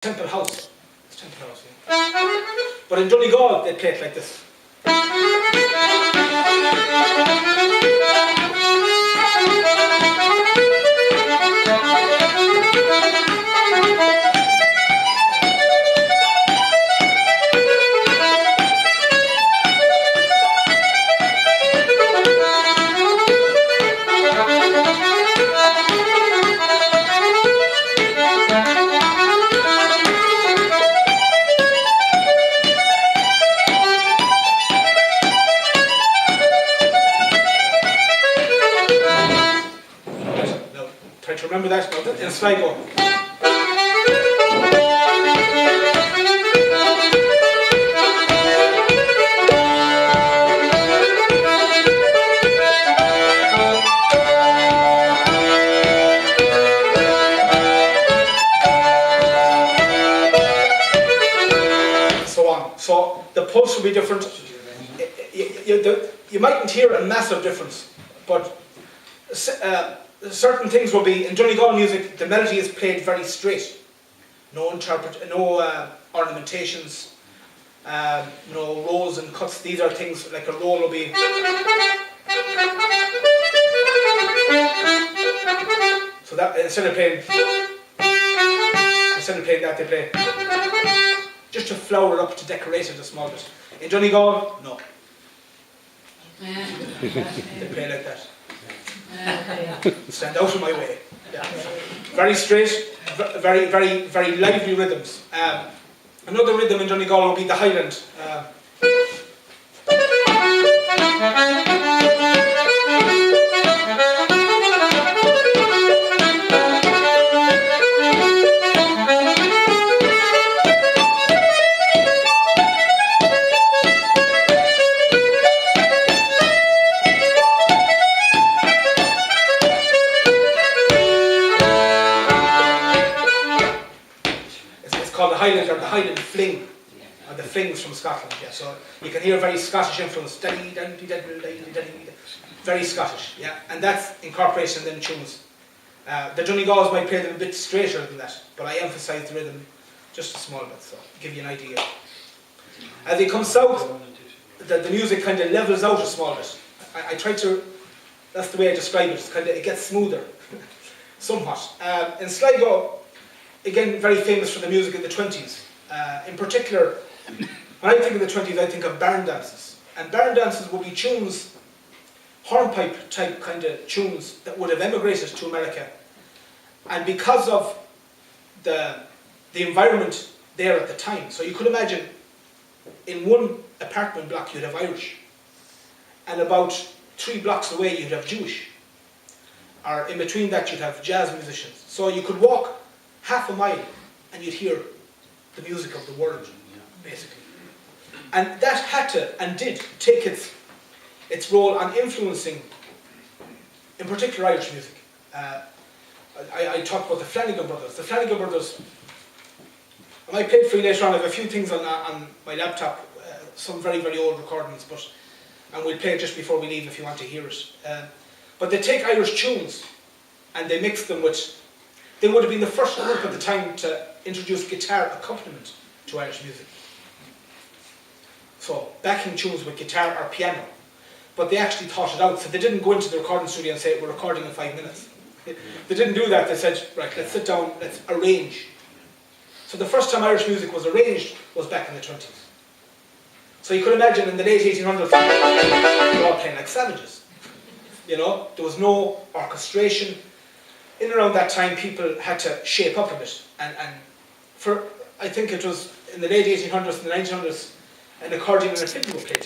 Temple House. It's Temple House, yeah. But in Donegal, they play it like this. Try to remember that in Sligo. So on. So the pulse will be different. You mightn't hear a massive difference, but certain things will be, in Donegal music, the melody is played very straight. No ornamentations, no rolls and cuts. These are things like a roll will be. So that instead of playing that, they play just to flower it up, to decorate it a small bit. In Donegal, no. They play like that. Stand out of my way. Yeah. Very straight, very, very, very lively rhythms. Another rhythm in Donegal will be the Highland. Called the Highland, or the Highland Fling, or the Flings from Scotland. Yeah, so you can hear very Scottish influence, very Scottish. Yeah, and that's incorporated in them tunes. The Donegals might play them a bit straighter than that, but I emphasise the rhythm just a small bit, so to give you an idea. As they come south, the music kind of levels out a small bit. I try to. That's the way I describe it. It's kind of, it gets smoother, somewhat. In Sligo. Again, very famous for the music in the 20s. In particular, when I think of the 20s, I think of barn dances. And barn dances would be tunes, hornpipe type kind of tunes that would have emigrated to America. And because of the environment there at the time, so you could imagine in one apartment block you'd have Irish, and about 3 blocks away you'd have Jewish. Or in between that you'd have jazz musicians. So you could walk half a mile and you'd hear the music of the world, basically. And that had to, and did, take its role on influencing, in particular, Irish music. I talked about the Flanagan Brothers. The Flanagan Brothers, and I played for you later on. I have a few things on my laptop, some very, very old recordings, and we'll play it just before we leave if you want to hear it. But they take Irish tunes and they mix them with. They would have been the first group at the time to introduce guitar accompaniment to Irish music. So, backing tunes with guitar or piano. But they actually thought it out, so they didn't go into the recording studio and say, we're recording in 5 minutes. They didn't do that, they said, right, let's sit down, let's arrange. So the first time Irish music was arranged was back in the 20s. So you could imagine in the late 1800s, they were all playing like savages. You know, there was no orchestration. In and around that time, people had to shape up a bit, and for, I think it was in the late 1800s and the 1900s, an accordion and a fiddle were played.